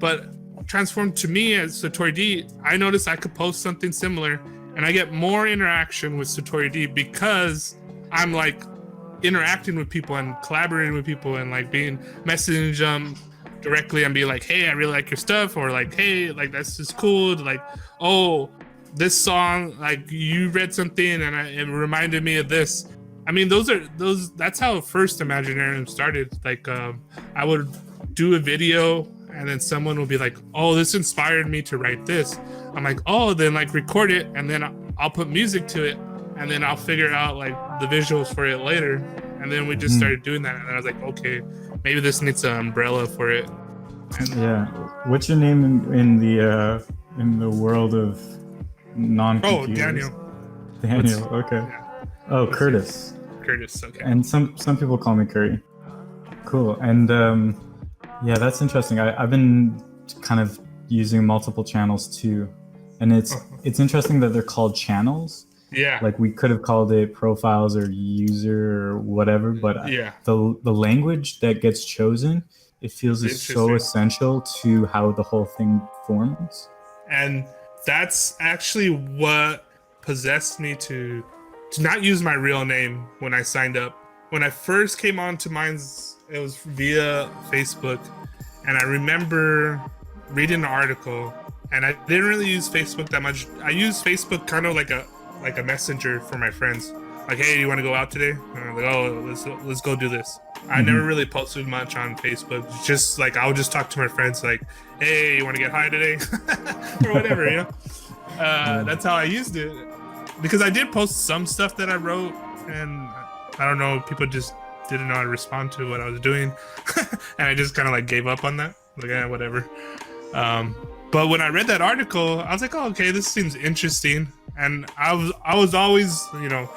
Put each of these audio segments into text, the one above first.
But transformed to me as SatoriD, I noticed I could post something similar and I get more interaction with SatoriD because I'm like interacting with people and collaborating with people and like being messaging them directly and be like, hey, I really like your stuff, or like, hey, like that's just cool, like, oh, this song, like you read something and it reminded me of this. I mean, that's how first Imaginarium started. Like I would do a video and then someone will be like, oh, this inspired me to write this. I'm like, oh, then like record it and then I'll put music to it and then I'll figure out like the visuals for it later. And then we just started doing that, and I was like, okay, maybe this needs an umbrella for it. Yeah. What's your name in the world of non-computers? Oh, Daniel. Daniel. Okay. Yeah. Oh, Curtis. Curtis. Okay. And some people call me Curry. Cool. And yeah, that's interesting. I've been kind of using multiple channels too, and it's interesting that they're called channels. Yeah. Like we could have called it profiles or user or whatever, but the language that gets chosen, it feels is so essential to how the whole thing forms. And that's actually what possessed me to not use my real name when I signed up. When I first came on to Minds, it was via Facebook, and I remember reading an article, and I didn't really use Facebook that much. I used Facebook kind of like a messenger for my friends. Like, hey, you want to go out today? And I'm like, oh, let's go do this. I never really posted much on Facebook. Just like I would just talk to my friends, like, hey, you want to get high today, or whatever, you know. That's how I used it, because I did post some stuff that I wrote, and I don't know, people just didn't know how to respond to what I was doing, and I just kind of like gave up on that. Like, whatever. But when I read that article, I was like, oh, okay, this seems interesting. And I was always, you know,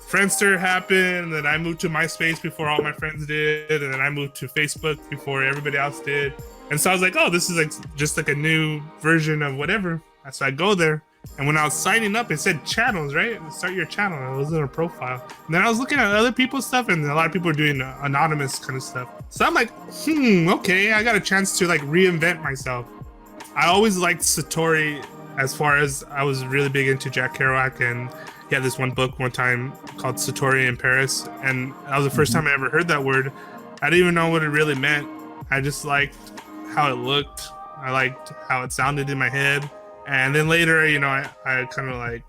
Friendster happened, and then I moved to MySpace before all my friends did, and then I moved to Facebook before everybody else did. And so I was like, oh, this is like just like a new version of whatever. So I go there, and when I was signing up, it said channels, right? Start your channel. It wasn't a profile. And then I was looking at other people's stuff, and a lot of people are doing anonymous kind of stuff. So I'm like, okay, I got a chance to like reinvent myself. I always liked Satori, as far as I was really big into Jack Kerouac, and he had this one book one time called Satori in Paris, and that was the first time I ever heard that word. I didn't even know what it really meant. I just liked how it looked. I liked how it sounded in my head. And then later, you know, I kind of like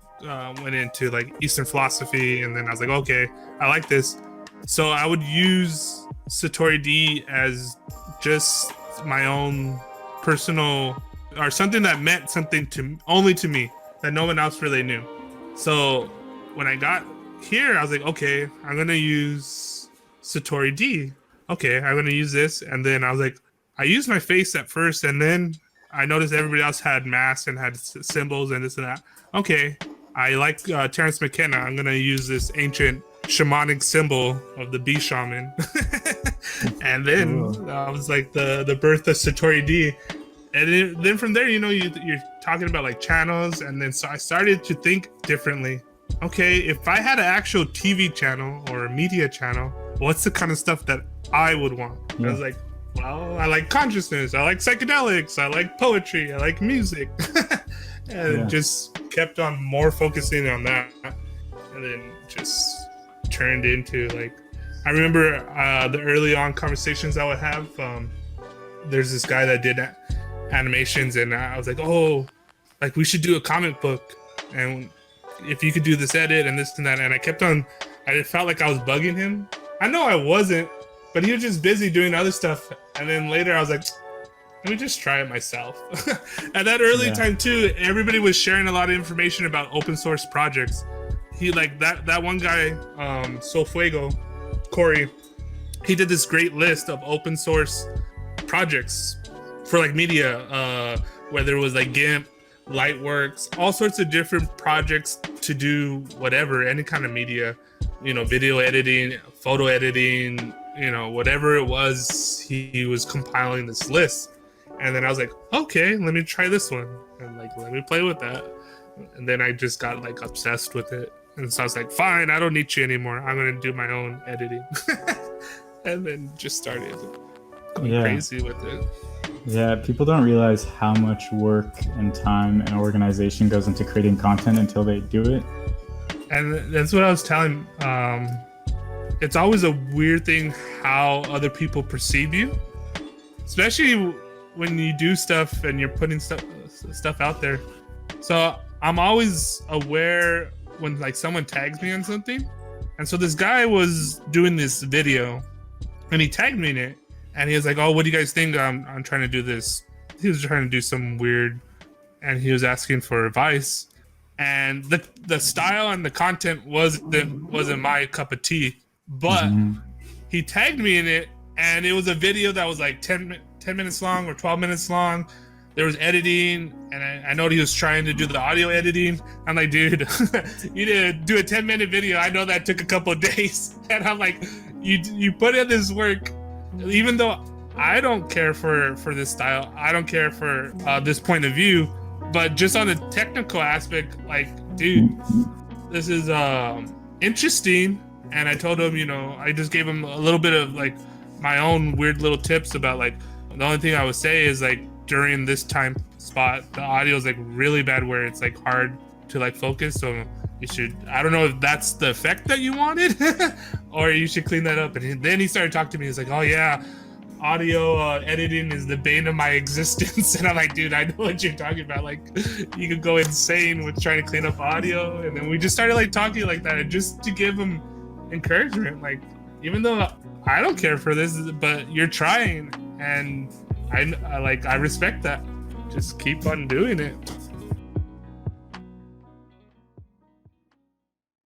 went into like Eastern philosophy, and then I was like, okay, I like this. So I would use SatoriD as just my own personal, or something that meant something only to me, that no one else really knew. So when I got here, I was like, okay, I'm gonna use SatoriD. Okay, I'm gonna use this. And then I was like, I used my face at first, and then I noticed everybody else had masks and had symbols and this and that. Okay, I like Terrence McKenna. I'm gonna use this ancient shamanic symbol of the bee shaman. And then I was like the birth of SatoriD. And then from there, you know, you're talking about like channels, and then so I started to think differently. Okay, if I had an actual TV channel or a media channel, what's the kind of stuff that I would want? I was like, well, I like consciousness, I like psychedelics, I like poetry, I like music. And just kept on more focusing on that, and then just turned into like, I remember the early on conversations I would have. There's this guy that did animations, and I was like, oh, like we should do a comic book, and if you could do this edit and this and that. And I kept on, I felt like I was bugging him. I know I wasn't, but he was just busy doing other stuff. And then later I was like, let me just try it myself. At that early time too, everybody was sharing a lot of information about open source projects. He like that one guy, Solfuego, Corey, he did this great list of open source projects for like media, whether it was like GIMP, Lightworks, all sorts of different projects to do whatever, any kind of media, you know, video editing, photo editing, you know, whatever it was, he was compiling this list. And then I was like, okay, let me try this one, and like, let me play with that. And then I just got like obsessed with it. And so I was like, fine, I don't need you anymore. I'm going to do my own editing. And then just started going crazy with it. Yeah, people don't realize how much work and time and organization goes into creating content until they do it. And that's what I was telling. It's always a weird thing how other people perceive you, especially when you do stuff and you're putting stuff out there. So I'm always aware when like someone tags me on something. And so this guy was doing this video and he tagged me in it, and he was like, "Oh, what do you guys think? I'm trying to do this." He was trying to do some weird, and he was asking for advice. And the style and the content wasn't my cup of tea, but he tagged me in it, and it was a video that was like 10 minutes long or 12 minutes long. There was editing, and I know he was trying to do the audio editing. I'm like, dude, you did do a 10-minute video. I know that took a couple of days. And I'm like, you put in this work, even though I don't care for this style. I don't care for this point of view. But just on the technical aspect, like, dude, this is interesting. And I told him, I just gave him a little bit of like my own weird little tips about like, the only thing I would say is like during this time spot, the audio is like really bad where it's like hard to like focus. So you should, I don't know if that's the effect that you wanted or you should clean that up. And then he started talking to me. He's like, "Oh yeah, audio editing is the bane of my existence." And I'm like, dude, I know what you're talking about. Like, you could go insane with trying to clean up audio. And then we just started like talking like that, and just to give him encouragement. Like, even though I don't care for this, but you're trying, and I respect that. Just keep on doing it.